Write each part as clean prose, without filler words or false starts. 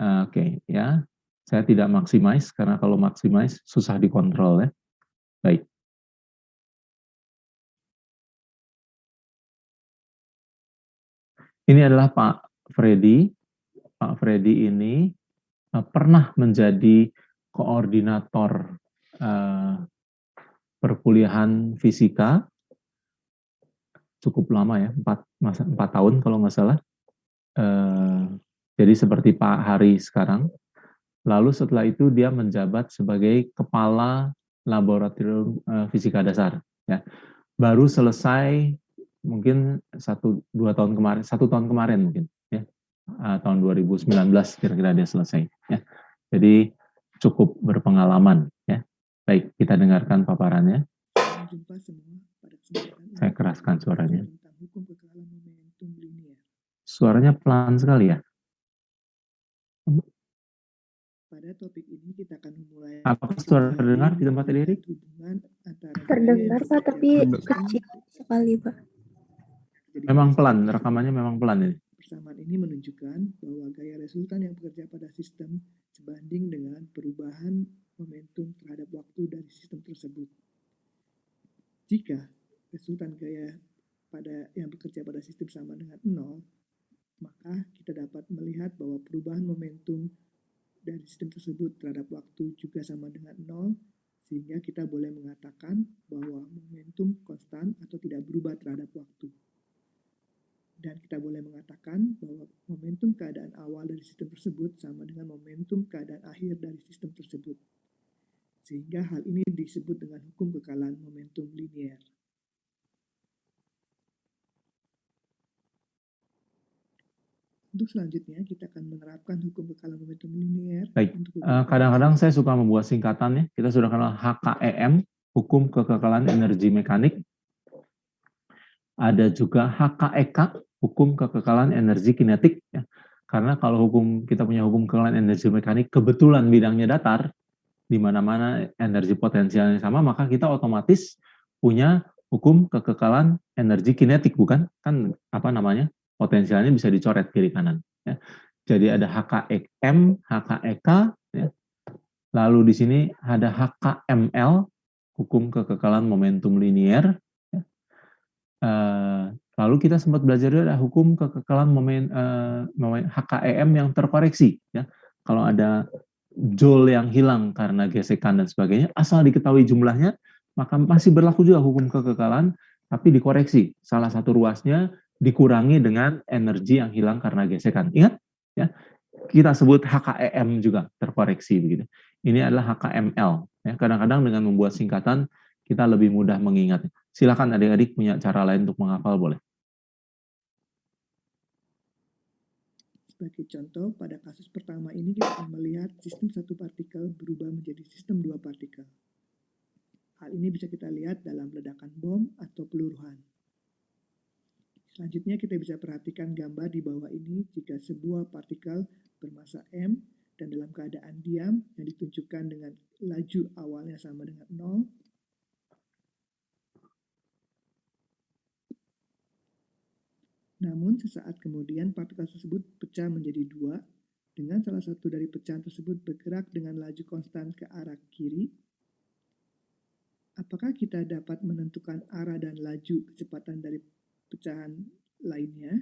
Oke, ya. Saya tidak maximize, karena kalau maximize susah dikontrol ya. Baik. Ini adalah Pak Freddy. Pak Freddy ini pernah menjadi koordinator perkuliahan fisika, cukup lama ya, 4 tahun kalau nggak salah. Jadi seperti Pak Hari sekarang. Lalu setelah itu dia menjabat sebagai kepala laboratorium fisika dasar. Ya. Baru selesai mungkin 1 tahun kemarin mungkin ya. Tahun 2019 kira-kira dia selesai ya. Jadi cukup berpengalaman ya. Baik, kita dengarkan paparannya. Jumpa semua pada kesempatan ini. Saya keraskan suaranya. Tentang hukum kekalahan momentum linear. Suaranya pelan sekali ya. Pada topik ini kita akan memulai. Apakah suara terdengar di tempat ini? Terdengar Pak, tapi kecil sekali Pak. Memang pelan, rekamannya memang pelan ini. Persamaan ini menunjukkan bahwa gaya resultan yang bekerja pada sistem sebanding dengan perubahan momentum terhadap waktu dari sistem tersebut. Jika resultan gaya yang bekerja pada sistem sama dengan 0, maka kita dapat melihat bahwa perubahan momentum dari sistem tersebut terhadap waktu juga sama dengan 0, sehingga kita boleh mengatakan bahwa momentum konstan atau tidak berubah terhadap waktu. Dan kita boleh mengatakan bahwa momentum keadaan awal dari sistem tersebut sama dengan momentum keadaan akhir dari sistem tersebut. Sehingga hal ini disebut dengan hukum kekalahan momentum linear. Untuk selanjutnya, kita akan menerapkan hukum kekalahan momentum linear. Baik, kadang-kadang saya suka membuat singkatannya. Kita sudah kenal HKEM, hukum kekekalan energi mekanik. Ada juga HKEK, hukum kekekalan energi kinetik. Ya. Karena kalau kita punya hukum kekekalan energi mekanik, kebetulan bidangnya datar, di mana-mana energi potensialnya sama, maka kita otomatis punya hukum kekekalan energi kinetik, bukan? Kan potensialnya bisa dicoret kiri kanan. Ya. Jadi ada HKEM, HKEK, ya. Lalu di sini ada HKML, hukum kekekalan momentum linier. Ya. Lalu kita sempat belajar ada hukum kekekalan HKEM yang terkoreksi. Ya. Kalau ada joule yang hilang karena gesekan dan sebagainya, asal diketahui jumlahnya, maka masih berlaku juga hukum kekekalan, tapi dikoreksi. Salah satu ruasnya dikurangi dengan energi yang hilang karena gesekan. Ingat? Ya, kita sebut HKEM juga terkoreksi begitu. Ini adalah HKML. Ya, kadang-kadang dengan membuat singkatan kita lebih mudah mengingat. Silakan adik-adik punya cara lain untuk menghafal, boleh. Sebagai contoh, pada kasus pertama ini kita akan melihat sistem satu partikel berubah menjadi sistem 2 partikel. Hal ini bisa kita lihat dalam ledakan bom atau peluruhan. Selanjutnya kita bisa perhatikan gambar di bawah ini jika sebuah partikel bermassa M dan dalam keadaan diam yang ditunjukkan dengan laju awalnya sama dengan 0. Namun sesaat kemudian partikel tersebut pecah menjadi 2 dengan salah satu dari pecahan tersebut bergerak dengan laju konstan ke arah kiri. Apakah kita dapat menentukan arah dan laju kecepatan dari pecahan lainnya?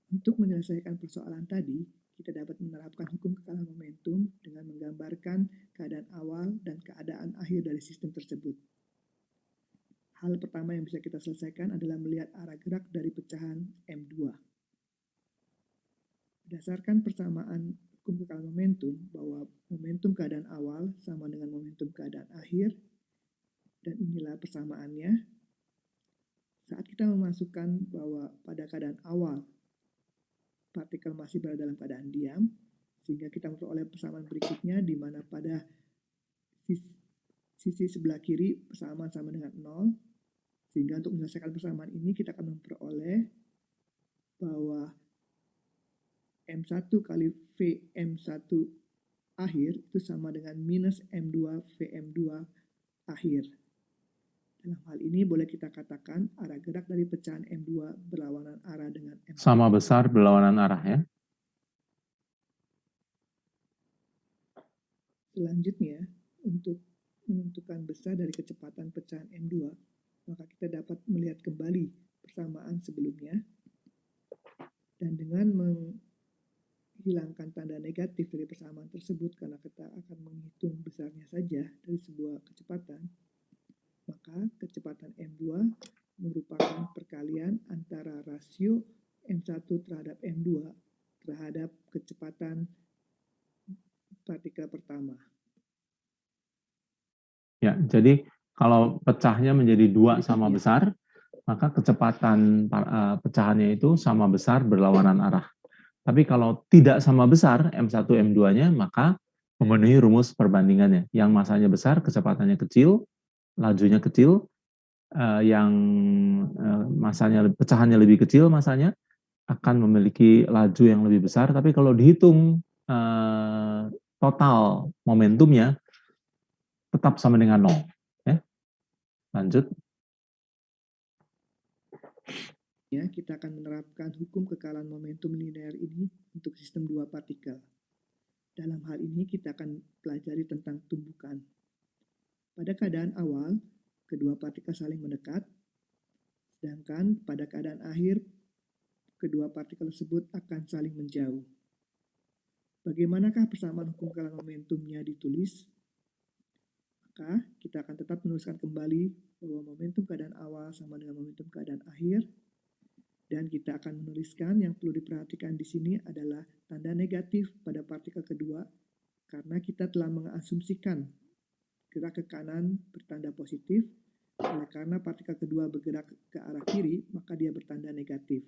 Untuk menyelesaikan persoalan tadi, kita dapat menerapkan hukum kekalahan momentum dengan menggambarkan keadaan awal dan keadaan akhir dari sistem tersebut. Hal pertama yang bisa kita selesaikan adalah melihat arah gerak dari pecahan M2. Berdasarkan persamaan hukum kekalahan momentum bahwa momentum keadaan awal sama dengan momentum keadaan akhir, dan inilah persamaannya. Saat kita memasukkan bahwa pada keadaan awal partikel masih berada dalam keadaan diam, sehingga kita memperoleh persamaan berikutnya di mana pada sisi sebelah kiri persamaan sama dengan 0, sehingga untuk menyelesaikan persamaan ini kita akan memperoleh bahwa M1 kali VM1 akhir itu sama dengan minus M2 VM2 akhir. Dalam hal ini boleh kita katakan arah gerak dari pecahan M2 berlawanan arah dengan M1. Sama besar berlawanan arah ya. Selanjutnya, untuk menentukan besar dari kecepatan pecahan M2, maka kita dapat melihat kembali persamaan sebelumnya, dan dengan menghilangkan tanda negatif dari persamaan tersebut karena kita akan menghitung besarnya saja dari sebuah kecepatan, maka kecepatan M2 merupakan perkalian antara rasio M1 terhadap M2 terhadap kecepatan partikel pertama. Ya, jadi kalau pecahnya menjadi 2 sama besar, maka kecepatan pecahannya itu sama besar berlawanan arah. Tapi kalau tidak sama besar M1 M2-nya, maka memenuhi rumus perbandingannya. Yang masanya besar, kecepatannya kecil, lajunya kecil, yang masanya pecahannya lebih kecil masanya akan memiliki laju yang lebih besar. Tapi kalau dihitung total momentumnya tetap sama dengan 0. Ya. Lanjut. Ya, kita akan menerapkan hukum kekalahan momentum linear ini untuk sistem 2 partikel. Dalam hal ini kita akan pelajari tentang tumbukan. Pada keadaan awal, kedua partikel saling mendekat, sedangkan pada keadaan akhir, kedua partikel tersebut akan saling menjauh. Bagaimanakah persamaan hukum kekalahan momentumnya ditulis? Maka kita akan tetap menuliskan kembali bahwa momentum keadaan awal sama dengan momentum keadaan akhir, dan kita akan menuliskan yang perlu diperhatikan di sini adalah tanda negatif pada partikel kedua, karena kita telah mengasumsikan gerak ke kanan bertanda positif, oleh karena partikel kedua bergerak ke arah kiri, maka dia bertanda negatif.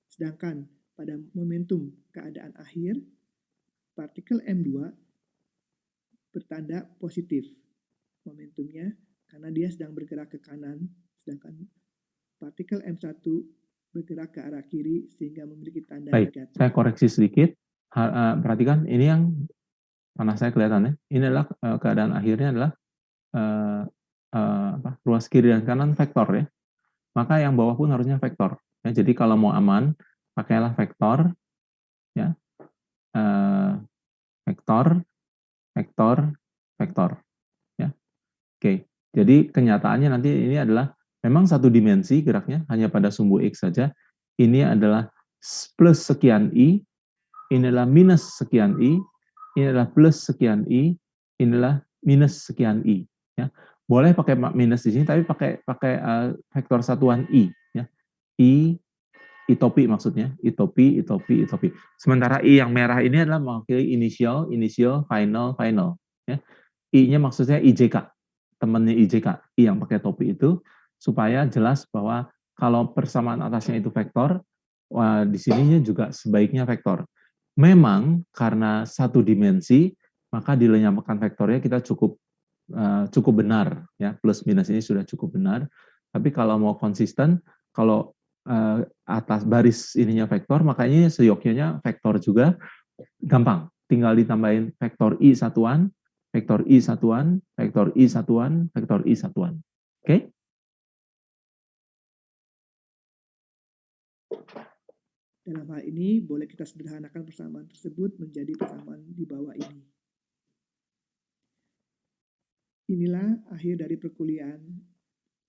Sedangkan pada momentum keadaan akhir, partikel M2 bertanda positif momentumnya, karena dia sedang bergerak ke kanan, sedangkan partikel M1 bergerak ke arah kiri sehingga memiliki tanda negatif. Saya koreksi sedikit. Perhatikan, ini yang panah saya kelihatan ya. Ini adalah keadaan akhirnya adalah ruas kiri dan kanan vektor ya. Maka yang bawah pun harusnya vektor. Ya, jadi kalau mau aman, pakailah vektor, ya, vektor, vektor, vektor. Ya, oke. Jadi kenyataannya nanti ini adalah memang satu dimensi geraknya hanya pada sumbu X saja. Ini adalah plus sekian I, ini adalah minus sekian I, ini adalah plus sekian I, ini adalah minus sekian I. Ya. Boleh pakai minus di sini, tapi pakai vektor satuan I. Ya. I topi maksudnya, I topi. Sementara I yang merah ini adalah mewakili initial, final. Ya. I-nya maksudnya IJK, temannya IJK, I yang pakai topi itu, supaya jelas bahwa kalau persamaan atasnya itu vektor, di sininya juga sebaiknya vektor. Memang karena satu dimensi, maka dilenyapkan vektornya kita cukup benar, ya, plus minus ini sudah cukup benar. Tapi kalau mau konsisten, kalau atas baris ininya vektor, makanya seyogyanya vektor juga gampang. Tinggal ditambahin vektor I satuan, vektor I satuan, vektor I satuan, vektor I satuan. Oke? Dalam hal ini, boleh kita sederhanakan persamaan tersebut menjadi persamaan di bawah ini. Inilah akhir dari perkuliahan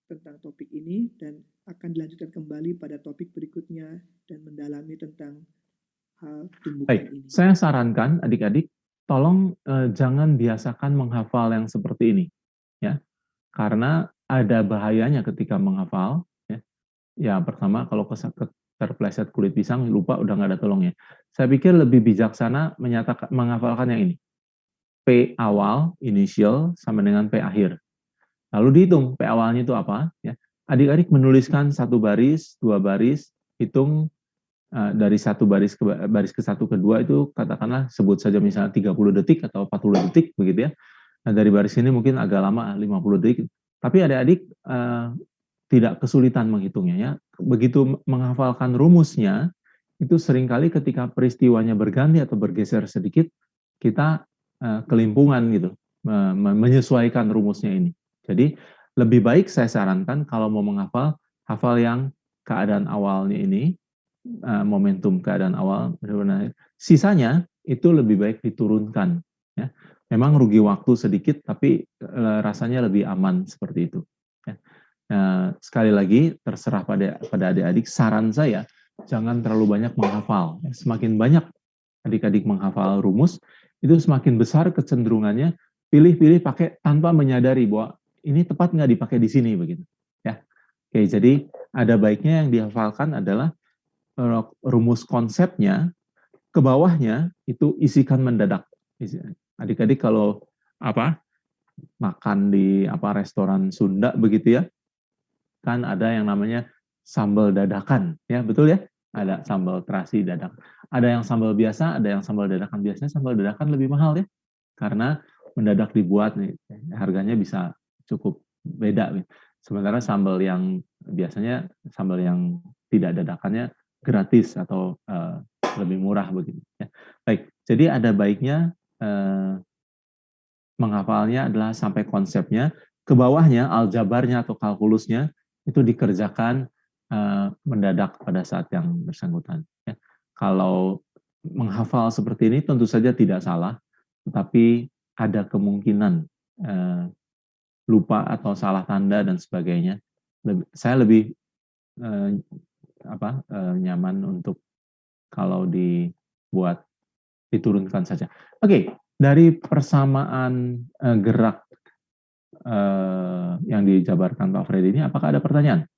tentang topik ini, dan akan dilanjutkan kembali pada topik berikutnya dan mendalami tentang hal tumbukan ini. Saya sarankan adik-adik, tolong jangan biasakan menghafal yang seperti ini, ya, karena ada bahayanya ketika menghafal. Ya, pertama kalau terpleset kulit pisang, lupa udah nggak ada tolongnya. Saya pikir lebih bijaksana menghafalkan yang ini. P awal, initial, sama dengan P akhir. Lalu dihitung P awalnya itu apa. Ya. Adik-adik menuliskan satu baris, dua baris, hitung dari satu baris ke satu ke dua itu katakanlah sebut saja misalnya 30 detik atau 40 detik begitu ya. Nah, dari baris ini mungkin agak lama 50 detik. Tapi adik-adik tidak kesulitan menghitungnya ya. Begitu menghafalkan rumusnya, itu seringkali ketika peristiwanya berganti atau bergeser sedikit, kita kelimpungan gitu, menyesuaikan rumusnya ini. Jadi lebih baik saya sarankan kalau mau menghafal, hafal yang keadaan awalnya ini, momentum keadaan awal, benar-benar. Sisanya itu lebih baik diturunkan. Ya. Memang rugi waktu sedikit, tapi rasanya lebih aman seperti itu. Ya. Sekali lagi, terserah pada adik-adik, saran saya, jangan terlalu banyak menghafal. Semakin banyak adik-adik menghafal rumus, itu semakin besar kecenderungannya pilih-pilih pakai tanpa menyadari bahwa ini tepat nggak dipakai di sini begitu. Ya, oke. Jadi ada baiknya yang dihafalkan adalah rumus konsepnya, ke bawahnya itu isikan mendadak. Adik-adik kalau makan di restoran Sunda begitu ya, kan ada yang namanya sambal dadakan, ya betul ya? Ada sambal terasi dadak. Ada yang sambal biasa, ada yang sambal dadakan. Biasanya sambal dadakan lebih mahal ya, karena mendadak dibuat nih, harganya bisa cukup beda. Sementara sambal yang biasanya, sambal yang tidak dadakannya gratis atau lebih murah begitu. Ya. Baik, jadi ada baiknya menghafalnya adalah sampai konsepnya, ke bawahnya aljabarnya atau kalkulusnya itu dikerjakan mendadak pada saat yang bersangkutan. Ya. Kalau menghafal seperti ini tentu saja tidak salah, tetapi ada kemungkinan lupa atau salah tanda dan sebagainya. Saya lebih nyaman untuk kalau dibuat diturunkan saja. Oke, dari persamaan gerak yang dijabarkan Pak Freddy ini, apakah ada pertanyaan?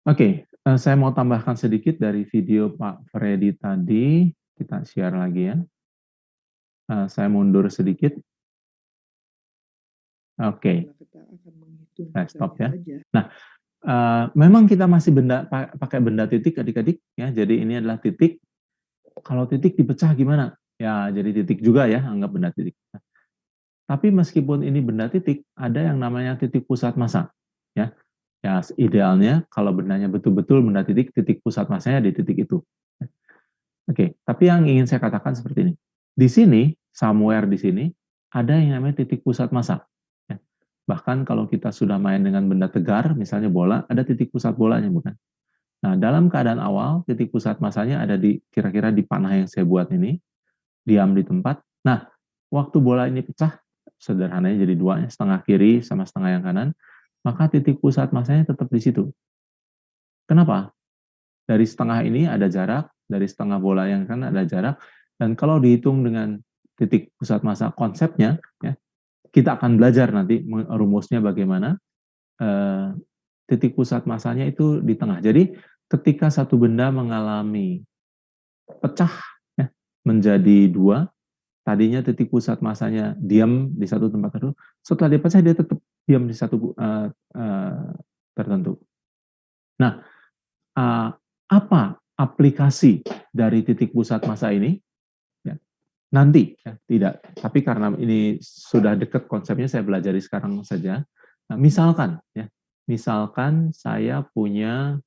Oke, saya mau tambahkan sedikit dari video Pak Freddy tadi. Kita share lagi ya. Saya mundur sedikit. Oke. Saya stop ya. Nah, memang kita masih pakai benda titik adik-adik ya. Jadi ini adalah titik. Kalau titik dipecah gimana? Ya, jadi titik juga ya, anggap benda titik. Tapi meskipun ini benda titik, ada yang namanya titik pusat massa ya. Ya, idealnya kalau bendanya betul-betul benda titik, titik pusat massanya di titik itu. Oke, tapi yang ingin saya katakan seperti ini. Di sini, somewhere di sini, ada yang namanya titik pusat massa. Ya. Bahkan kalau kita sudah main dengan benda tegar, misalnya bola, ada titik pusat bolanya, bukan? Nah, dalam keadaan awal, titik pusat massanya ada di kira-kira di panah yang saya buat ini, diam di tempat. Nah, waktu bola ini pecah, sederhananya jadi dua, setengah kiri sama setengah yang kanan, maka titik pusat massanya tetap di situ. Kenapa? Dari setengah ini ada jarak, dari setengah bola yang kanan ada jarak, dan kalau dihitung dengan titik pusat massa konsepnya, ya, kita akan belajar nanti rumusnya bagaimana. Titik pusat massanya itu di tengah. Jadi ketika satu benda mengalami pecah ya, menjadi dua, tadinya titik pusat massanya diam di satu tempat tertentu, setelah dipecah dia tetap diam di satu tertentu. Nah, apa aplikasi dari titik pusat massa ini? Ya, nanti, ya, tidak. Tapi karena ini sudah dekat konsepnya, saya belajari sekarang saja. Nah, misalkan saya punya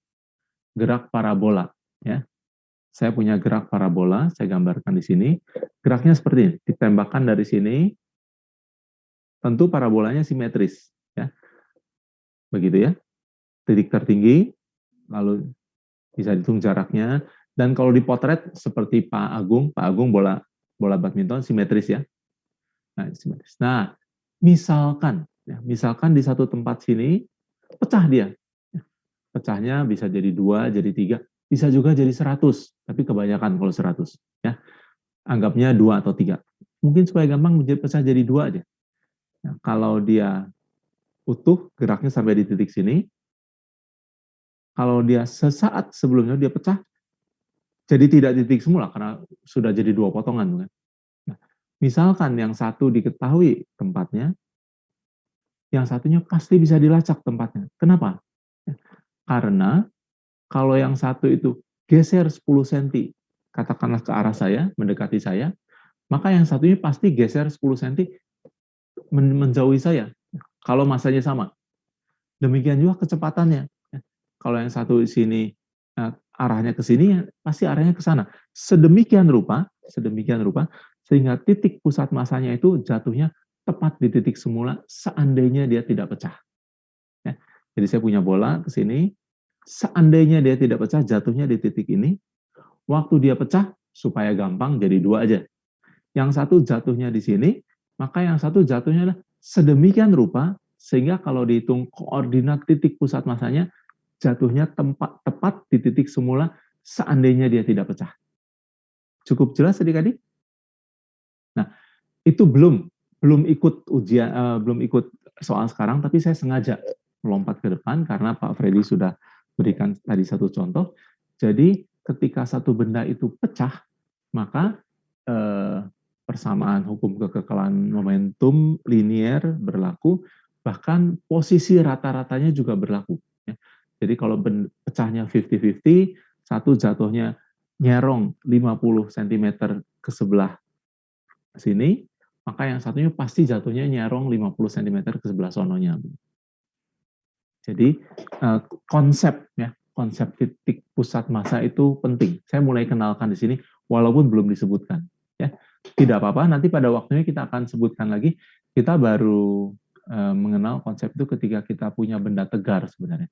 gerak parabola, ya. Saya punya gerak parabola, saya gambarkan di sini. Geraknya seperti ini, ditembakkan dari sini, tentu parabolanya simetris, ya. Begitu ya. Titik tertinggi, lalu bisa dihitung jaraknya, dan kalau dipotret seperti Pak Agung bola badminton simetris ya. Nah, simetris. Nah, misalkan di satu tempat sini pecah dia. Pecahnya bisa jadi 2, jadi 3, bisa juga jadi 100, tapi kebanyakan kalau 100 ya. Anggapnya 2 atau 3. Mungkin supaya gampang pecah jadi 2 aja. Nah, kalau dia utuh geraknya sampai di titik sini, kalau dia sesaat sebelumnya dia pecah, jadi tidak titik semula karena sudah jadi 2 potongan. Nah, misalkan yang satu diketahui tempatnya, yang satunya pasti bisa dilacak tempatnya. Kenapa? Karena kalau yang satu itu geser 10 cm, katakanlah ke arah saya, mendekati saya, maka yang satunya pasti geser 10 cm menjauhi saya, kalau massanya sama. Demikian juga kecepatannya. Kalau yang satu di sini arahnya ke sini, pasti arahnya ke sana. sedemikian rupa sehingga titik pusat masanya itu jatuhnya tepat di titik semula seandainya dia tidak pecah. Ya. Jadi saya punya bola ke sini, seandainya dia tidak pecah jatuhnya di titik ini, waktu dia pecah supaya gampang jadi 2 aja. Yang satu jatuhnya di sini, maka yang satu jatuhnya adalah sedemikian rupa sehingga kalau dihitung koordinat titik pusat masanya jatuhnya tepat di titik semula seandainya dia tidak pecah. Cukup jelas adik-adik? Nah, itu belum ikut ujian, belum ikut soal sekarang, tapi saya sengaja melompat ke depan karena Pak Freddy sudah berikan tadi satu contoh. Jadi ketika satu benda itu pecah, maka persamaan hukum kekekalan momentum linier berlaku, bahkan posisi rata-ratanya juga berlaku. Ya. Jadi kalau pecahnya 50-50, satu jatuhnya nyerong 50 cm ke sebelah sini, maka yang satunya pasti jatuhnya nyerong 50 cm ke sebelah sononya. Jadi konsep titik pusat massa itu penting. Saya mulai kenalkan di sini, walaupun belum disebutkan. Ya, tidak apa-apa. Nanti pada waktunya kita akan sebutkan lagi. Kita baru mengenal konsep itu ketika kita punya benda tegar sebenarnya.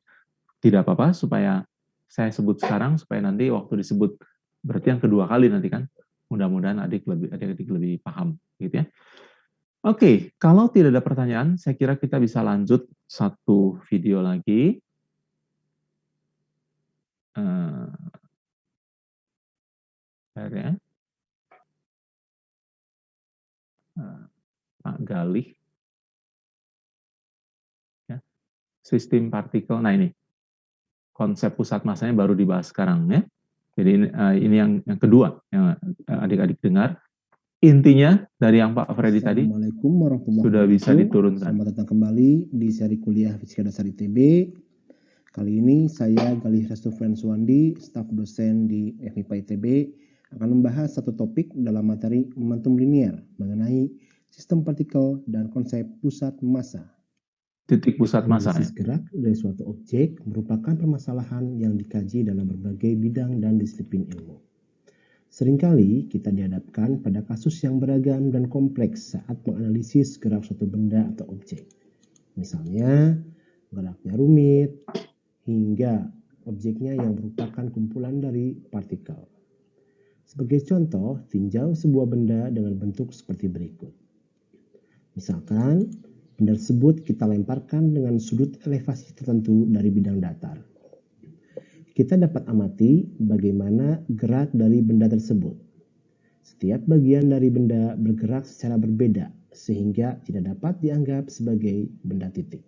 Tidak apa-apa supaya saya sebut sekarang supaya nanti waktu disebut berarti yang kedua kali nanti kan. Mudah-mudahan adik-adik lebih paham, gitu ya. Oke, kalau tidak ada pertanyaan, saya kira kita bisa lanjut satu video lagi. Ya. Pak Galih. Ya. Sistem partikel. Nah ini, konsep pusat masanya baru dibahas sekarang ya. Jadi ini yang kedua yang adik-adik dengar. Intinya dari yang Pak Freddy tadi sudah bisa diturunkan. Selamat datang kembali di seri kuliah Fisika Dasar ITB. Kali ini saya Galih Restufren Suwandi, staf dosen di FMIPA ITB, akan membahas satu topik dalam materi momentum linier mengenai sistem partikel dan konsep pusat massa. Titik pusat massa. Analisis gerak dari suatu objek merupakan permasalahan yang dikaji dalam berbagai bidang dan disiplin ilmu. Seringkali kita dihadapkan pada kasus yang beragam dan kompleks saat menganalisis gerak suatu benda atau objek. Misalnya, geraknya rumit, hingga objeknya yang merupakan kumpulan dari partikel. Sebagai contoh, tinjau sebuah benda dengan bentuk seperti berikut. Misalkan, benda tersebut kita lemparkan dengan sudut elevasi tertentu dari bidang datar. Kita dapat amati bagaimana gerak dari benda tersebut. Setiap bagian dari benda bergerak secara berbeda, sehingga tidak dapat dianggap sebagai benda titik.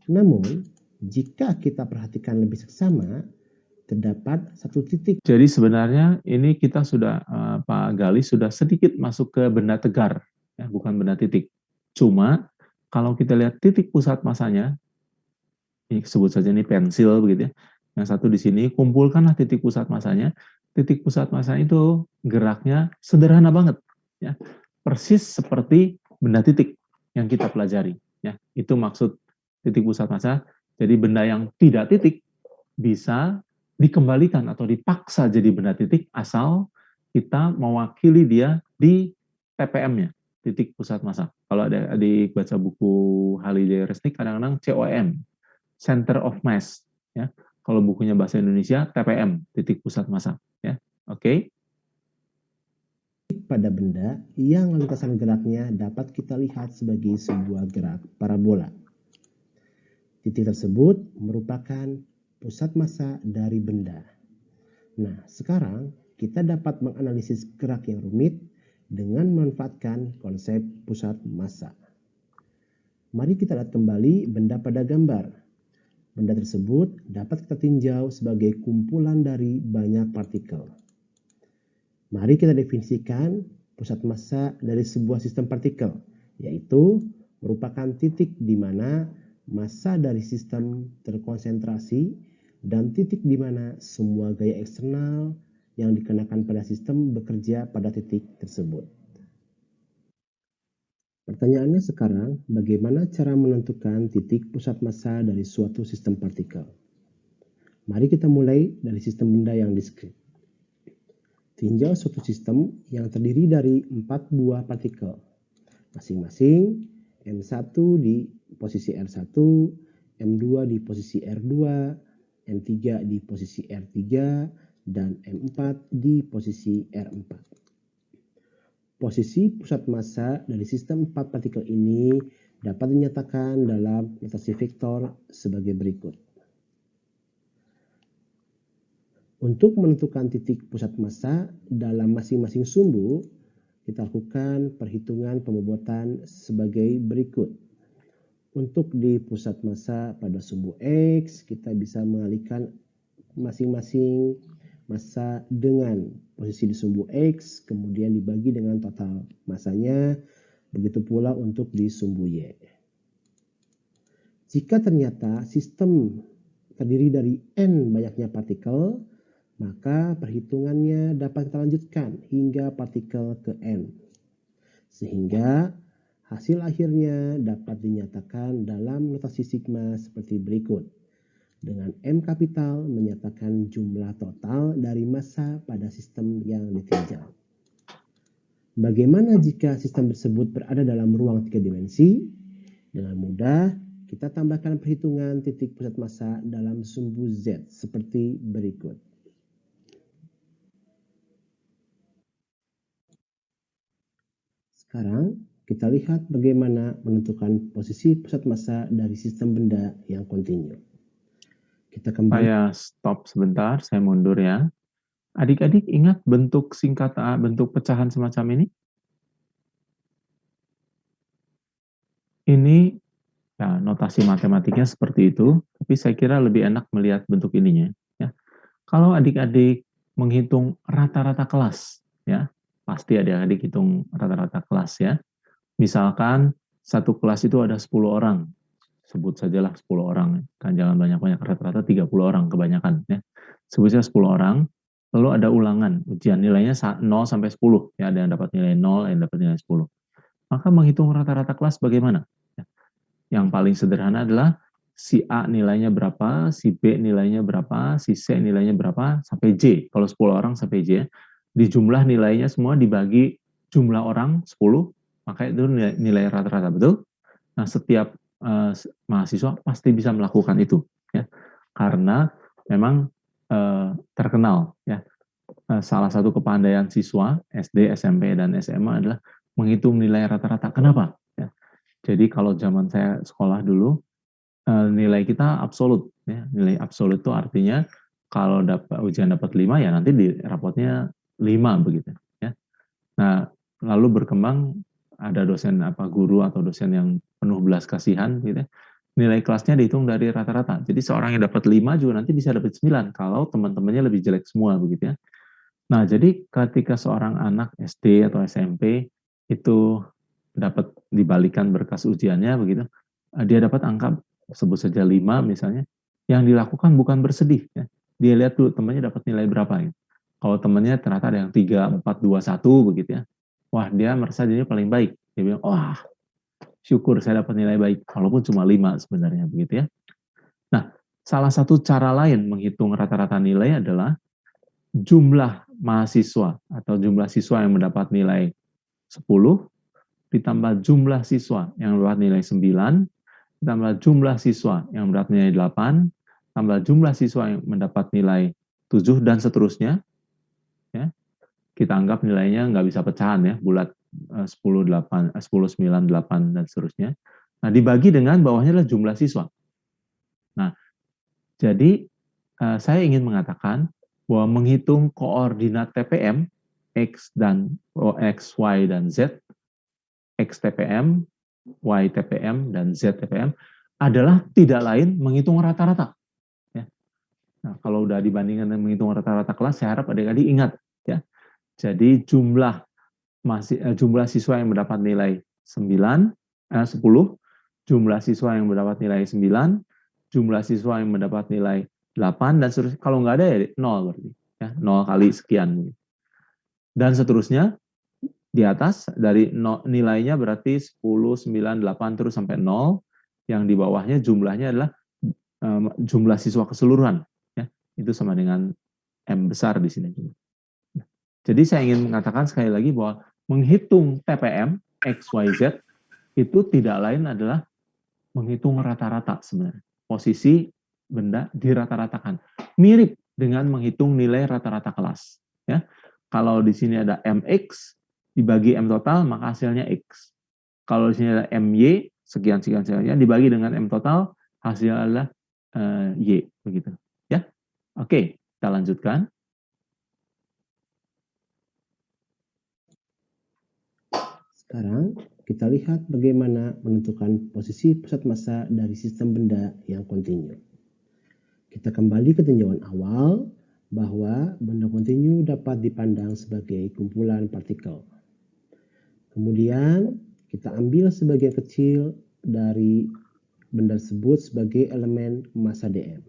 Namun, jika kita perhatikan lebih seksama, terdapat satu titik. Jadi sebenarnya ini kita sudah, Pak Galih sudah sedikit masuk ke benda tegar, ya, bukan benda titik. Cuma, kalau kita lihat titik pusat massanya, ini sebut saja ini pensil begitu ya. Yang satu di sini, kumpulkanlah titik pusat massanya. Titik pusat massa itu geraknya sederhana banget, ya. Persis seperti benda titik yang kita pelajari, ya. Itu maksud titik pusat massa. Jadi benda yang tidak titik bisa dikembalikan atau dipaksa jadi benda titik asal kita mewakili dia di TPM-nya, titik pusat massa. Kalau ada adik baca buku Halideh Resnik, kadang-kadang COM, Center of Mass, ya. Kalau bukunya bahasa Indonesia, TPM, titik pusat massa, ya. Oke. Pada benda yang lintasan geraknya dapat kita lihat sebagai sebuah gerak parabola. Titik tersebut merupakan pusat massa dari benda. Nah, sekarang kita dapat menganalisis gerak yang rumit dengan memanfaatkan konsep pusat massa. Mari kita lihat kembali benda pada gambar. Benda tersebut dapat kita tinjau sebagai kumpulan dari banyak partikel. Mari kita definisikan pusat massa dari sebuah sistem partikel, yaitu merupakan titik di mana massa dari sistem terkonsentrasi dan titik di mana semua gaya eksternal yang dikenakan pada sistem bekerja pada titik tersebut. Pertanyaannya sekarang, bagaimana cara menentukan titik pusat massa dari suatu sistem partikel? Mari kita mulai dari sistem benda yang diskrit. Tinjau suatu sistem yang terdiri dari 4 buah partikel, masing-masing M1 di posisi R1, M2 di posisi R2, M3 di posisi R3, dan M4 di posisi R4. Posisi pusat massa dari sistem 4 partikel ini dapat dinyatakan dalam notasi vektor sebagai berikut. Untuk menentukan titik pusat massa dalam masing-masing sumbu, kita lakukan perhitungan pembobotan sebagai berikut. Untuk di pusat massa pada sumbu X, kita bisa mengalihkan masing-masing massa dengan posisi di sumbu X, kemudian dibagi dengan total massanya, begitu pula untuk di sumbu Y. Jika ternyata sistem terdiri dari N banyaknya partikel, maka perhitungannya dapat kita lanjutkan hingga partikel ke N. Sehingga hasil akhirnya dapat dinyatakan dalam notasi sigma seperti berikut. Dengan M kapital menyatakan jumlah total dari massa pada sistem yang ditinjau. Bagaimana jika sistem tersebut berada dalam ruang 3 dimensi? Dengan mudah kita tambahkan perhitungan titik pusat massa dalam sumbu Z seperti berikut. Sekarang kita lihat bagaimana menentukan posisi pusat massa dari sistem benda yang kontinu. Kita kembali. Saya stop sebentar, saya mundur ya. Adik-adik ingat bentuk singkat, bentuk pecahan semacam ini? Ini ya, notasi matematiknya seperti itu, tapi saya kira lebih enak melihat bentuk ininya. Ya. Kalau adik-adik menghitung rata-rata kelas, ya pasti adik-adik hitung rata-rata kelas ya. Misalkan satu kelas itu ada 10 orang, sebut sajalah 10 orang, kan jangan banyak-banyak, rata-rata 30 orang kebanyakan ya. Sebut saja 10 orang, lalu ada ulangan, ujian nilainya 0 sampai 10, ya ada yang dapat nilai 0, ada yang dapat nilai 10. Maka menghitung rata-rata kelas bagaimana? Yang paling sederhana adalah si A nilainya berapa, si B nilainya berapa, si C nilainya berapa, sampai J. Kalau 10 orang sampai J, di jumlah nilainya semua dibagi jumlah orang 10, maka itu nilai rata-rata, betul? Nah, setiap mahasiswa pasti bisa melakukan itu, ya, karena memang terkenal, ya. Salah satu kepandaian siswa SD, SMP, dan SMA adalah menghitung nilai rata-rata. Kenapa? Ya. Jadi kalau zaman saya sekolah dulu, nilai kita absolut, ya. Nilai absolut itu artinya kalau dapat ujian dapat 5 ya nanti di rapotnya 5 begitu, ya. Nah, lalu berkembang ada dosen guru atau dosen yang penuh belas kasihan gitu ya. Nilai kelasnya dihitung dari rata-rata. Jadi seorang yang dapat 5 juga nanti bisa dapat 9 kalau teman-temannya lebih jelek semua begitu ya. Nah, jadi ketika seorang anak SD atau SMP itu dapat dibalikan berkas ujiannya begitu, dia dapat angka sebut saja 5 misalnya, yang dilakukan bukan bersedih ya. Dia lihat dulu temannya dapat nilai berapa gitu. Kalau temannya ternyata ada yang 3, 4, 2, 1 begitu ya. Wah, dia merasa dirinya paling baik. Dia bilang, wah, syukur saya dapat nilai baik, walaupun cuma 5 sebenarnya begitu ya. Nah, salah satu cara lain menghitung rata-rata nilai adalah jumlah mahasiswa atau jumlah siswa yang mendapat nilai 10 ditambah jumlah siswa yang mendapat nilai 9, ditambah jumlah siswa yang mendapat nilai 8, tambah jumlah siswa yang mendapat nilai 7, dan seterusnya. Ya. Kita anggap nilainya nggak bisa pecahan ya, bulat 10, 8, 10, 9, 8, dan seterusnya. Nah, dibagi dengan bawahnya adalah jumlah siswa. Nah, jadi saya ingin mengatakan bahwa menghitung koordinat TPM, X, Y, dan Z, X TPM, Y TPM, dan Z TPM, adalah tidak lain menghitung rata-rata. Ya. Nah, kalau udah dibandingkan dengan menghitung rata-rata kelas, saya harap adik-adik ingat. Ya. Jadi jumlah siswa yang mendapat nilai 10, jumlah siswa yang mendapat nilai 9, jumlah siswa yang mendapat nilai 8, dan seterusnya. Kalau nggak ada ya 0 berarti. Ya, 0 kali sekian. Dan seterusnya, di atas dari nilainya berarti 10, 9, 8 terus sampai 0. Yang di bawahnya jumlahnya adalah jumlah siswa keseluruhan. Ya, itu sama dengan M besar di sini. Jadi saya ingin mengatakan sekali lagi bahwa menghitung TPM XYZ itu tidak lain adalah menghitung rata-rata sebenarnya. Posisi benda dirata-ratakan. Mirip dengan menghitung nilai rata-rata kelas. Ya. Kalau di sini ada MX, dibagi M total, maka hasilnya X. Kalau di sini ada MY, sekian-sekian, dibagi dengan M total, hasilnya adalah Y. Begitu. Ya. Oke, kita lanjutkan. Sekarang kita lihat bagaimana menentukan posisi pusat massa dari sistem benda yang kontinu. Kita kembali ke tinjauan awal bahwa benda kontinu dapat dipandang sebagai kumpulan partikel. Kemudian kita ambil sebagian kecil dari benda tersebut sebagai elemen massa dm.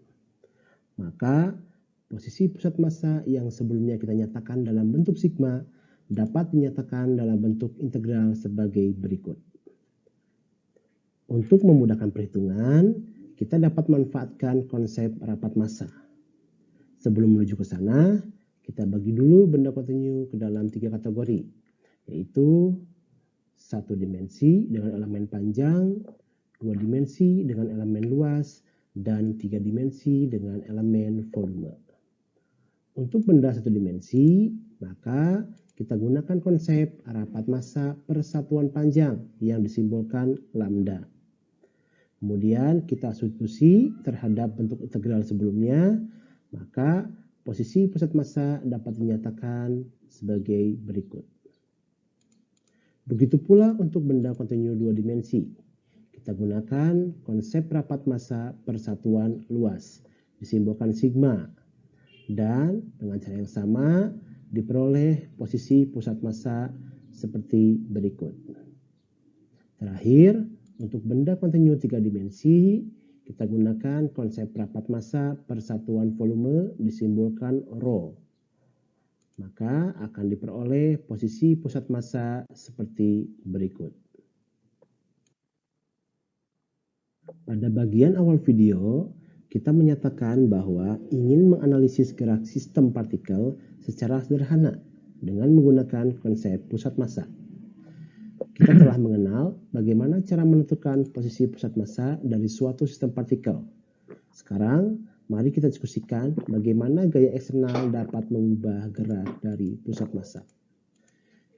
Maka posisi pusat massa yang sebelumnya kita nyatakan dalam bentuk sigma dapat dinyatakan dalam bentuk integral sebagai berikut. Untuk memudahkan perhitungan, kita dapat manfaatkan konsep rapat massa. Sebelum menuju ke sana, kita bagi dulu benda kontinu ke dalam 3 kategori, yaitu 1 dimensi dengan elemen panjang, 2 dimensi dengan elemen luas, dan 3 dimensi dengan elemen volume. Untuk benda 1 dimensi, maka kita gunakan konsep rapat massa per satuan panjang yang disimbolkan lambda. Kemudian kita substitusi terhadap bentuk integral sebelumnya, maka posisi pusat massa dapat dinyatakan sebagai berikut. Begitu pula untuk benda kontinu 2 dimensi. Kita gunakan konsep rapat massa per satuan luas, disimbolkan sigma. Dan dengan cara yang sama, diperoleh posisi pusat massa seperti berikut. Terakhir, untuk benda kontinu 3 dimensi, kita gunakan konsep rapat massa per satuan volume disimbolkan ρ. Maka akan diperoleh posisi pusat massa seperti berikut. Pada bagian awal video, kita menyatakan bahwa ingin menganalisis gerak sistem partikel secara sederhana dengan menggunakan konsep pusat massa. Kita telah mengenal bagaimana cara menentukan posisi pusat massa dari suatu sistem partikel. Sekarang, mari kita diskusikan bagaimana gaya eksternal dapat mengubah gerak dari pusat massa.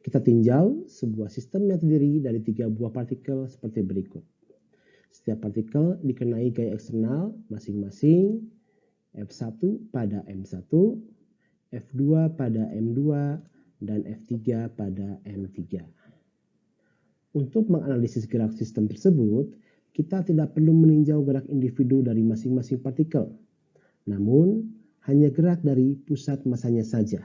Kita tinjau sebuah sistem yang terdiri dari 3 buah partikel seperti berikut. Setiap partikel dikenai gaya eksternal masing-masing F1 pada M1, F2 pada M2, dan F3 pada M3. Untuk menganalisis gerak sistem tersebut, kita tidak perlu meninjau gerak individu dari masing-masing partikel, namun hanya gerak dari pusat massanya saja.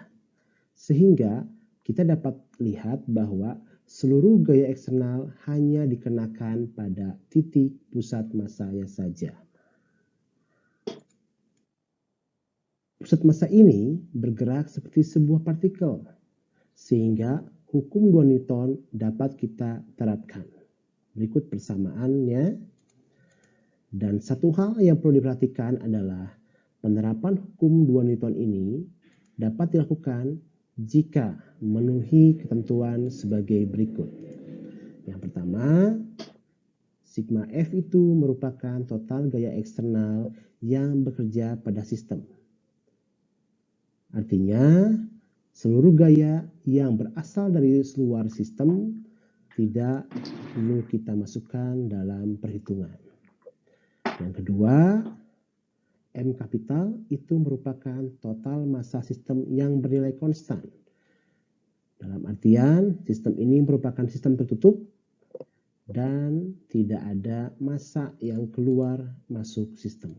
Sehingga kita dapat lihat bahwa seluruh gaya eksternal hanya dikenakan pada titik pusat massanya saja. Pusat massa ini bergerak seperti sebuah partikel, sehingga hukum 2 Newton dapat kita terapkan. Berikut persamaannya. Dan satu hal yang perlu diperhatikan adalah penerapan hukum 2 Newton ini dapat dilakukan jika memenuhi ketentuan sebagai berikut. Yang pertama, sigma F itu merupakan total gaya eksternal yang bekerja pada sistem. Artinya, seluruh gaya yang berasal dari luar sistem tidak perlu kita masukkan dalam perhitungan. Yang kedua, M kapital itu merupakan total massa sistem yang bernilai konstan. Dalam artian, sistem ini merupakan sistem tertutup dan tidak ada massa yang keluar masuk sistem.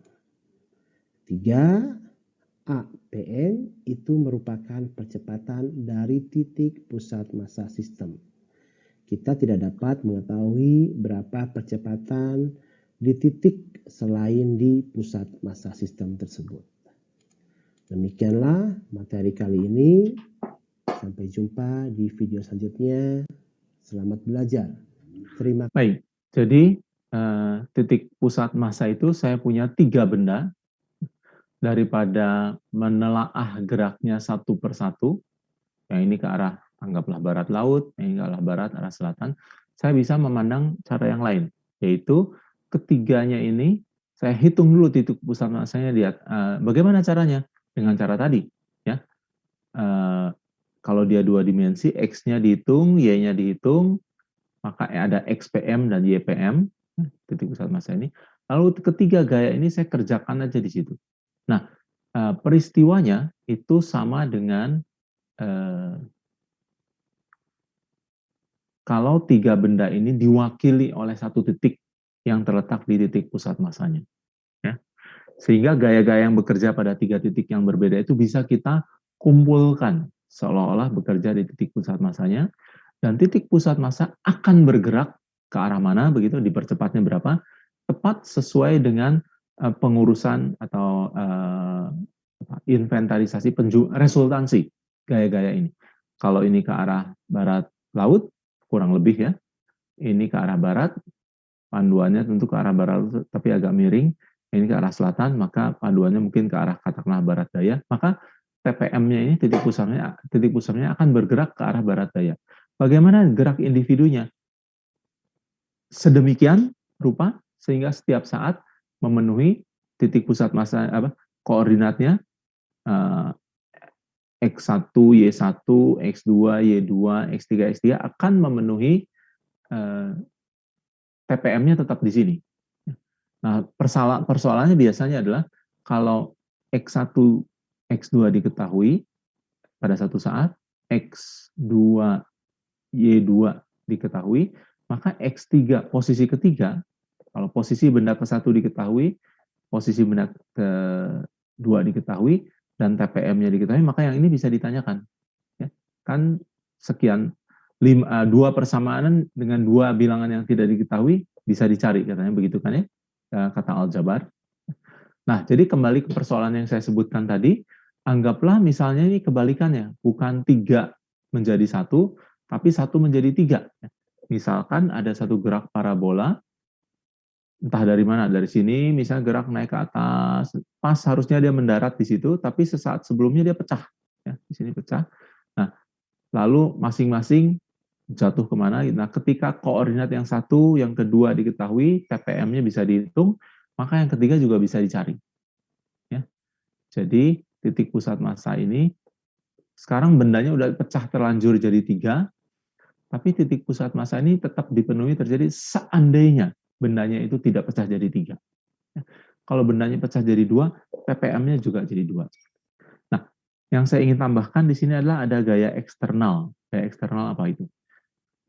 3. APN itu merupakan percepatan dari titik pusat massa sistem. Kita tidak dapat mengetahui berapa percepatan di titik selain di pusat massa sistem tersebut. Demikianlah materi kali ini. Sampai jumpa di video selanjutnya. Selamat belajar. Terima kasih. Baik, jadi titik pusat massa itu saya punya 3 benda. Daripada menelaah geraknya satu persatu, yang ini ke arah, anggaplah barat laut, yang ini ke arah barat, arah selatan, saya bisa memandang cara yang lain, yaitu ketiganya ini, saya hitung dulu titik pusat masanya lihat bagaimana caranya, dengan cara tadi, ya. Kalau dia 2 dimensi, X-nya dihitung, Y-nya dihitung, maka ada XPM dan YPM, titik pusat massa ini. Lalu ketiga gaya ini saya kerjakan aja di situ. Nah, peristiwanya itu sama dengan kalau 3 benda ini diwakili oleh satu titik yang terletak di titik pusat massanya. Ya. Sehingga gaya-gaya yang bekerja pada 3 titik yang berbeda itu bisa kita kumpulkan seolah-olah bekerja di titik pusat massanya, dan titik pusat massa akan bergerak ke arah mana, begitu, dipercepatnya berapa, tepat sesuai dengan pengurusan atau inventarisasi resultansi gaya-gaya ini. Kalau ini ke arah barat laut, kurang lebih ya, ini ke arah barat, panduannya tentu ke arah barat tapi agak miring, ini ke arah selatan, maka panduannya mungkin ke arah katakanlah barat daya, maka TPM-nya ini, titik pusatnya akan bergerak ke arah barat daya. Bagaimana gerak individunya? Sedemikian rupa sehingga setiap saat memenuhi titik pusat massa koordinatnya X1, Y1, X2, Y2, X3, X3 akan memenuhi TPM-nya tetap di sini. Nah, persoalannya biasanya adalah kalau X1, X2 diketahui pada satu saat, X2, Y2 diketahui, maka X3, posisi ketiga, kalau posisi benda ke-1 diketahui, posisi benda ke-2 diketahui, dan TPM-nya diketahui, maka yang ini bisa ditanyakan. Ya, kan sekian, 2 persamaan dengan 2 bilangan yang tidak diketahui, bisa dicari, katanya begitu kan ya, kata Aljabar. Nah, jadi kembali ke persoalan yang saya sebutkan tadi, anggaplah misalnya ini kebalikannya, bukan 3 menjadi 1, tapi 1 menjadi 3. Misalkan ada satu gerak parabola, entah dari mana, dari sini misalnya gerak naik ke atas, pas harusnya dia mendarat di situ, tapi sesaat sebelumnya dia pecah. Ya, di sini pecah. Nah, lalu masing-masing jatuh kemana? Nah, ketika koordinat yang satu, yang kedua diketahui, TPM-nya bisa dihitung, maka yang ketiga juga bisa dicari. Ya. Jadi, titik pusat massa ini, sekarang bendanya udah pecah terlanjur jadi 3, tapi titik pusat massa ini tetap dipenuhi terjadi seandainya bendanya itu tidak pecah jadi 3. Kalau bendanya pecah jadi 2, TPM-nya juga jadi 2. Nah, yang saya ingin tambahkan di sini adalah ada gaya eksternal. Gaya eksternal apa itu?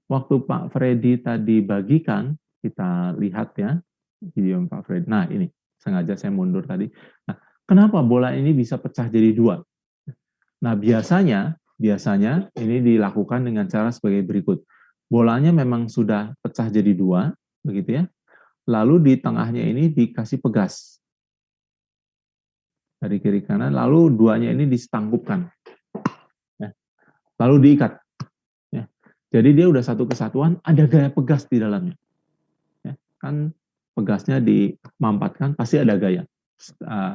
Waktu Pak Freddy tadi bagikan, kita lihat ya, video Pak Freddy. Nah, ini, sengaja saya mundur tadi. Nah, kenapa bola ini bisa pecah jadi 2? Nah, biasanya ini dilakukan dengan cara sebagai berikut. Bolanya memang sudah pecah jadi 2, begitu ya. Lalu di tengahnya ini dikasih pegas. Dari kiri kanan, lalu 2-nya ini disetangkupkan. Ya. Lalu diikat. Ya. Jadi dia udah satu kesatuan, ada gaya pegas di dalamnya. Ya. Kan pegasnya dimampatkan, pasti ada gaya.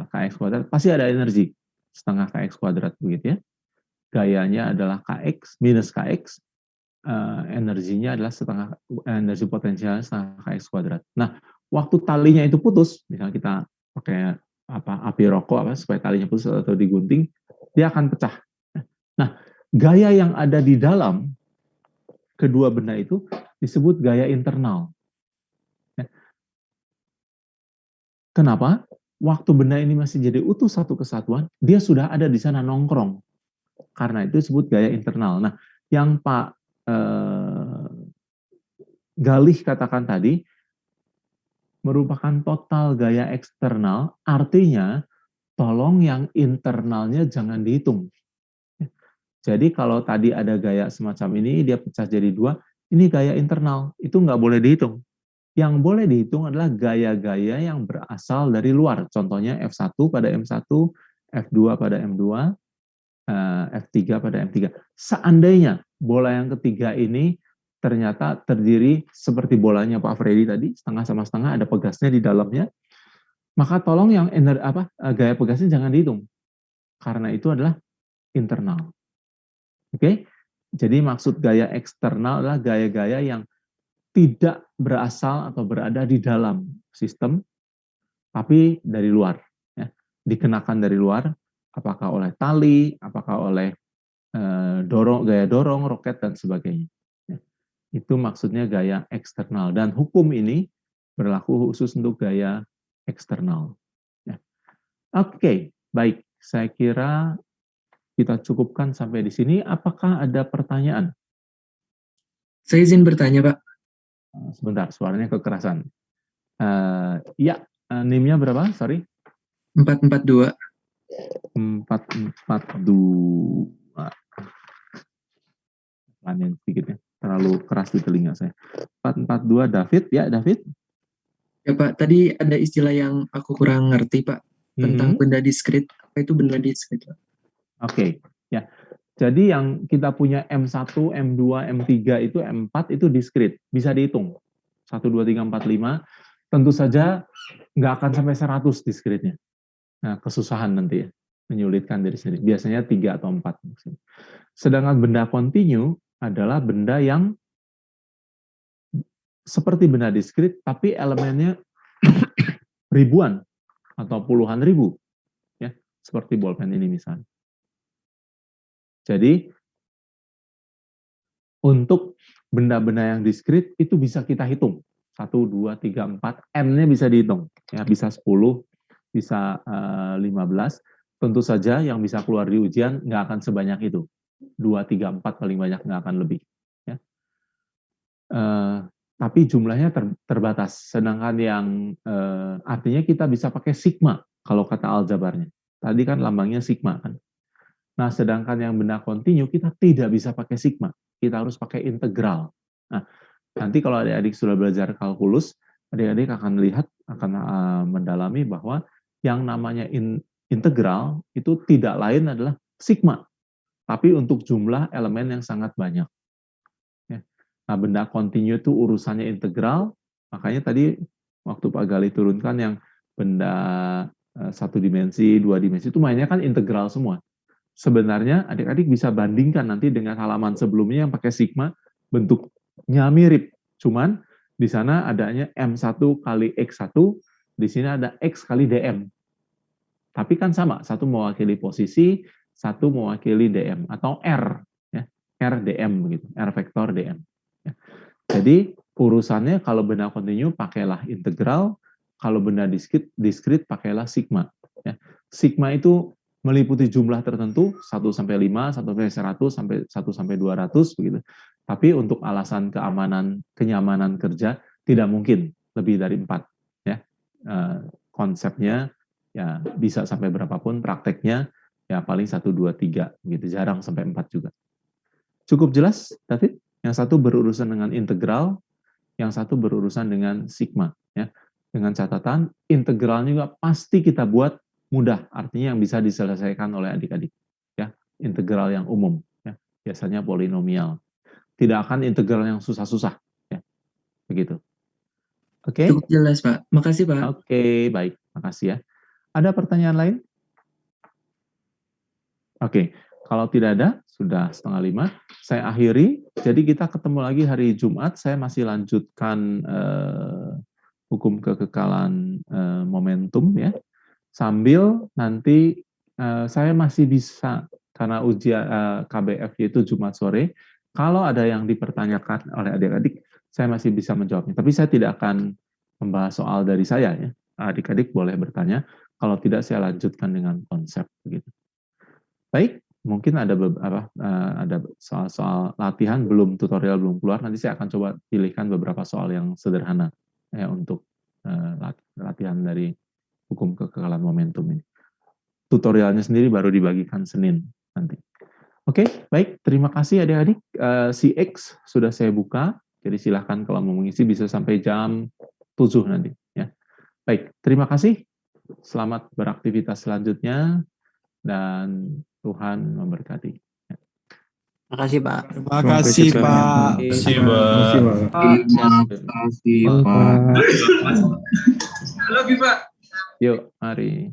Kx kuadrat, pasti ada energi. Setengah Kx kuadrat, begitu ya. Gayanya adalah Kx minus Kx, energinya adalah setengah, energi potensialnya setengah Kx kuadrat. Nah, waktu talinya itu putus, misalnya kita pakai api rokok supaya talinya putus atau digunting, dia akan pecah. Nah, gaya yang ada di dalam kedua benda itu disebut gaya internal. Kenapa? Waktu benda ini masih jadi utuh satu kesatuan, dia sudah ada di sana nongkrong. Karena itu disebut gaya internal. Nah, yang Pak Galih katakan tadi, merupakan total gaya eksternal, artinya tolong yang internalnya jangan dihitung. Jadi kalau tadi ada gaya semacam ini, dia pecah jadi 2, ini gaya internal, itu nggak boleh dihitung. Yang boleh dihitung adalah gaya-gaya yang berasal dari luar. Contohnya F1 pada M1, F2 pada M2, F3 pada M3. Seandainya bola yang ketiga ini ternyata terdiri seperti bolanya Pak Freddy tadi, setengah sama setengah, ada pegasnya di dalamnya, maka tolong yang gaya pegasnya jangan dihitung. Karena itu adalah internal. Oke? Jadi maksud gaya eksternal adalah gaya-gaya yang tidak berasal atau berada di dalam sistem, tapi dari luar. Ya. Dikenakan dari luar, apakah oleh tali, apakah oleh gaya dorong, roket, dan sebagainya. Ya. Itu maksudnya gaya eksternal. Dan hukum ini berlaku khusus untuk gaya eksternal. Ya. Oke, baik. Saya kira kita cukupkan sampai di sini. Apakah ada pertanyaan? Saya izin bertanya, Pak. Sebentar, suaranya kekerasan. Ya, NIM-nya berapa? Sorry. 442. 442. Lain sedikit ya. Terlalu keras di telinga saya. 442 David. Ya, David. Ya, Pak. Tadi ada istilah yang aku kurang ngerti, Pak. Tentang benda diskrit. Apa itu benda diskrit, Pak? Oke, ya. Jadi yang kita punya M1, M2, M3 itu M4 itu diskrit, bisa dihitung. 1, 2, 3, 4, 5. Tentu saja nggak akan sampai 100 diskritnya. Nah, kesusahan nanti ya, menyulitkan dari sini. Biasanya 3 atau 4. Sedangkan benda kontinu adalah benda yang seperti benda diskrit, tapi elemennya ribuan atau puluhan ribu. Ya, seperti bolpen ini misalnya. Jadi, untuk benda-benda yang diskrit, itu bisa kita hitung. 1, 2, 3, 4, M-nya bisa dihitung. Ya, bisa 10, bisa 15. Tentu saja yang bisa keluar di ujian nggak akan sebanyak itu. 2, 3, 4 paling banyak, nggak akan lebih. Ya. Tapi jumlahnya terbatas. Sedangkan yang artinya kita bisa pakai sigma, kalau kata aljabarnya. Tadi kan lambangnya sigma kan. Nah, sedangkan yang benda kontinu kita tidak bisa pakai sigma, kita harus pakai integral. Nah, nanti kalau adik-adik sudah belajar kalkulus, adik-adik akan lihat, akan mendalami bahwa yang namanya integral itu tidak lain adalah sigma, tapi untuk jumlah elemen yang sangat banyak. Ya. Nah, benda kontinu itu urusannya integral, makanya tadi waktu Pak Gali turunkan yang benda 1 dimensi, 2 dimensi, itu mainnya kan integral semua. Sebenarnya adik-adik bisa bandingkan nanti dengan halaman sebelumnya yang pakai sigma, bentuknya mirip. Cuman di sana adanya M1 kali X1, di sini ada X kali DM. Tapi kan sama, satu mewakili posisi, satu mewakili DM, atau R. Ya, R DM, begitu, R vektor DM. Ya. Jadi urusannya kalau benda kontinu pakailah integral, kalau benda diskrit pakailah sigma. Ya. Sigma itu meliputi jumlah tertentu 1 sampai 5, 1 sampai 100, sampai 1 sampai 200 begitu. Tapi untuk alasan keamanan, kenyamanan kerja tidak mungkin lebih dari 4 ya. Konsepnya ya bisa sampai berapapun, prakteknya ya paling 1 2 3 gitu, jarang sampai 4 juga. Cukup jelas, David? Yang satu berurusan dengan integral, yang satu berurusan dengan sigma ya. Dengan catatan integral juga pasti kita buat mudah, artinya yang bisa diselesaikan oleh adik-adik. Ya, integral yang umum, ya, biasanya polinomial. Tidak akan integral yang susah-susah, ya, begitu. Oke? Cukup jelas, Pak. Makasih, Pak. Oke, baik, makasih ya. Ada pertanyaan lain? Oke, kalau tidak ada, sudah 4:30. Saya akhiri. Jadi kita ketemu lagi hari Jumat. Saya masih lanjutkan hukum kekekalan momentum ya. Sambil nanti saya masih bisa, karena ujian KBF itu Jumat sore, kalau ada yang dipertanyakan oleh adik-adik, saya masih bisa menjawabnya. Tapi saya tidak akan membahas soal dari saya ya. Adik-adik boleh bertanya, kalau tidak saya lanjutkan dengan konsep begitu. Baik, mungkin ada ada soal-soal latihan, tutorial belum keluar, nanti saya akan coba pilihkan beberapa soal yang sederhana ya untuk latihan dari hukum kekekalan momentum ini. Tutorialnya sendiri baru dibagikan Senin nanti. Oke, baik. Terima kasih adik-adik. CX sudah saya buka, jadi silahkan kalau mau mengisi bisa sampai jam 7 nanti. Ya. Baik, terima kasih. Selamat beraktivitas selanjutnya dan Tuhan memberkati. Terima kasih, Pak. Terima kasih, Pak. Terima kasih, Pak. Terima kasih, Pak. Yuk, mari.